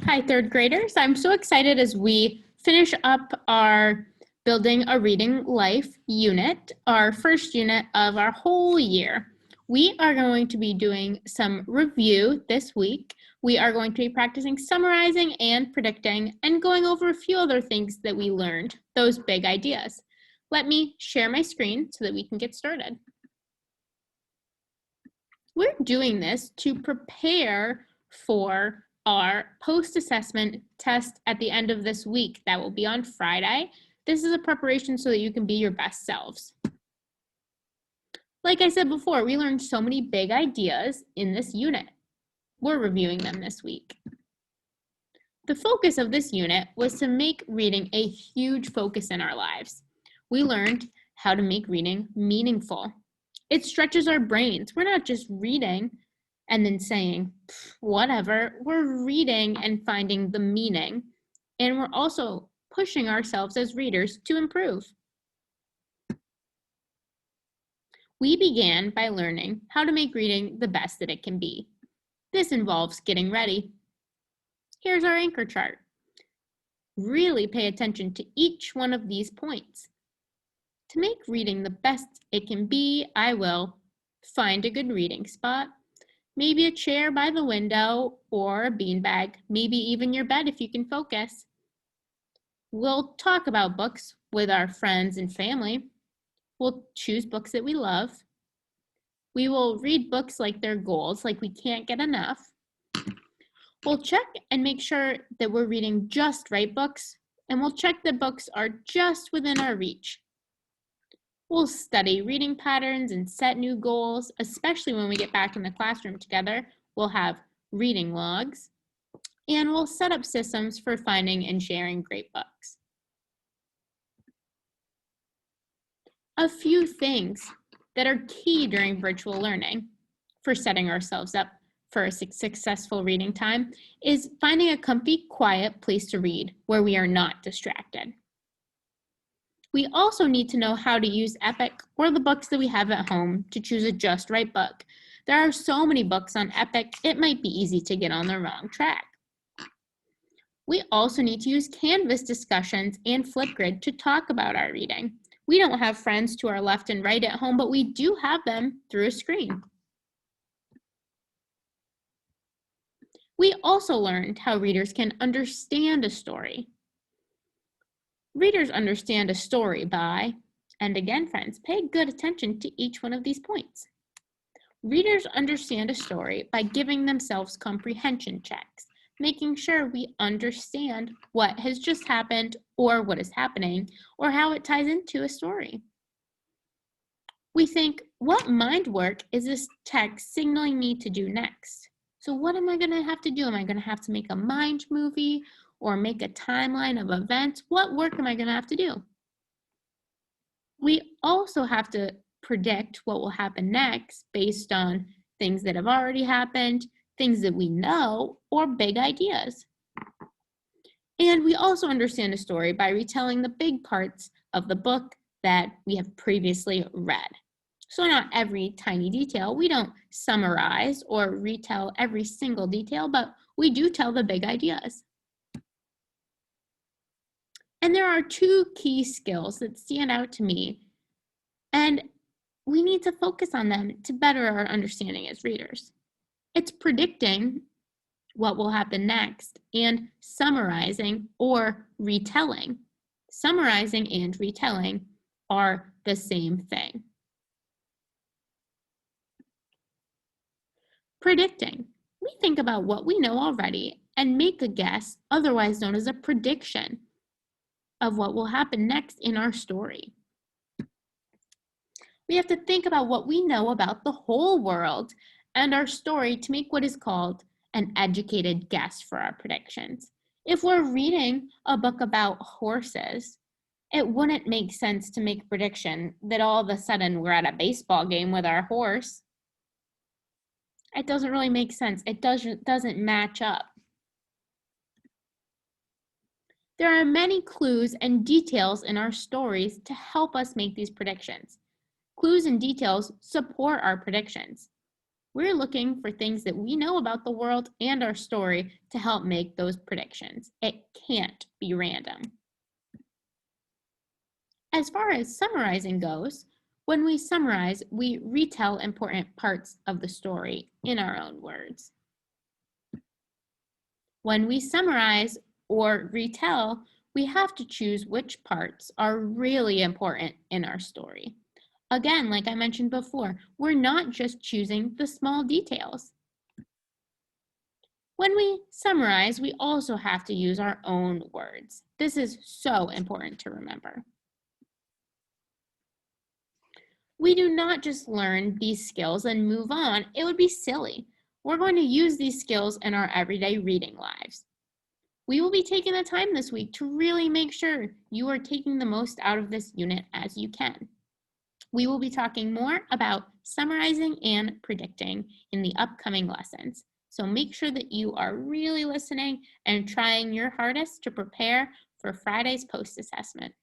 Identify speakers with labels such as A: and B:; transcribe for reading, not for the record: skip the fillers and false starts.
A: Hi, third graders. I'm so excited as we finish up our Building a Reading Life unit, our first unit of our whole year. We are going to be doing some review this week. We are going to be practicing summarizing and predicting and going over a few other things that we learned, those big ideas. Let me share my screen so that we can get started. We're doing this to prepare for our post-assessment test at the end of this week. That will be on Friday. This is a preparation so that you can be your best selves. Like I said before, we learned so many big ideas in this unit. We're reviewing them this week. The focus of this unit was to make reading a huge focus in our lives. We learned how to make reading meaningful. It stretches our brains. We're not just reading and then saying, whatever. We're reading and finding the meaning. And we're also pushing ourselves as readers to improve. We began by learning how to make reading the best that it can be. This involves getting ready. Here's our anchor chart. Really pay attention to each one of these points. To make reading the best it can be, I will find a good reading spot, maybe a chair by the window or a beanbag, maybe even your bed if you can focus. We'll talk about books with our friends and family. We'll choose books that we love. We will read books like they're goals, like we can't get enough. We'll check and make sure that we're reading just right books, and we'll check that books are just within our reach. We'll study reading patterns and set new goals, especially when we get back in the classroom together. We'll have reading logs, and we'll set up systems for finding and sharing great books. A few things that are key during virtual learning for setting ourselves up for a successful reading time is finding a comfy, quiet place to read where we are not distracted. We also need to know how to use Epic or the books that we have at home to choose a just right book. There are so many books on Epic, it might be easy to get on the wrong track. We also need to use Canvas discussions and Flipgrid to talk about our reading. We don't have friends to our left and right at home, but we do have them through a screen. We also learned how readers can understand a story. Readers understand a story by, and again, friends, pay good attention to each one of these points. Readers understand a story by giving themselves comprehension checks, making sure we understand what has just happened or what is happening or how it ties into a story. We think, what mind work is this text signaling me to do next? So what am I going to have to do? Am I going to have to make a mind movie or make a timeline of events? What work am I going to have to do? We also have to predict what will happen next based on things that have already happened, things that we know, or big ideas. And we also understand a story by retelling the big parts of the book that we have previously read. So not every tiny detail. We don't summarize or retell every single detail, but we do tell the big ideas. And there are two key skills that stand out to me, and we need to focus on them to better our understanding as readers. It's predicting what will happen next and summarizing or retelling. Summarizing and retelling are the same thing. Predicting. We think about what we know already and make a guess, otherwise known as a prediction, of what will happen next in our story. We have to think about what we know about the whole world and our story to make what is called an educated guess for our predictions. If we're reading a book about horses, it wouldn't make sense to make a prediction that all of a sudden we're at a baseball game with our horse. It doesn't really make sense. It doesn't match up. There are many clues and details in our stories to help us make these predictions. Clues and details support our predictions. We're looking for things that we know about the world and our story to help make those predictions. It can't be random. As far as summarizing goes, when we summarize, we retell important parts of the story in our own words. When we summarize or retell, we have to choose which parts are really important in our story. Again, like I mentioned before, we're not just choosing the small details. When we summarize, we also have to use our own words. This is so important to remember. We do not just learn these skills and move on. It would be silly. We're going to use these skills in our everyday reading lives. We will be taking the time this week to really make sure you are taking the most out of this unit as you can. We will be talking more about summarizing and predicting in the upcoming lessons. So make sure that you are really listening and trying your hardest to prepare for Friday's post-assessment.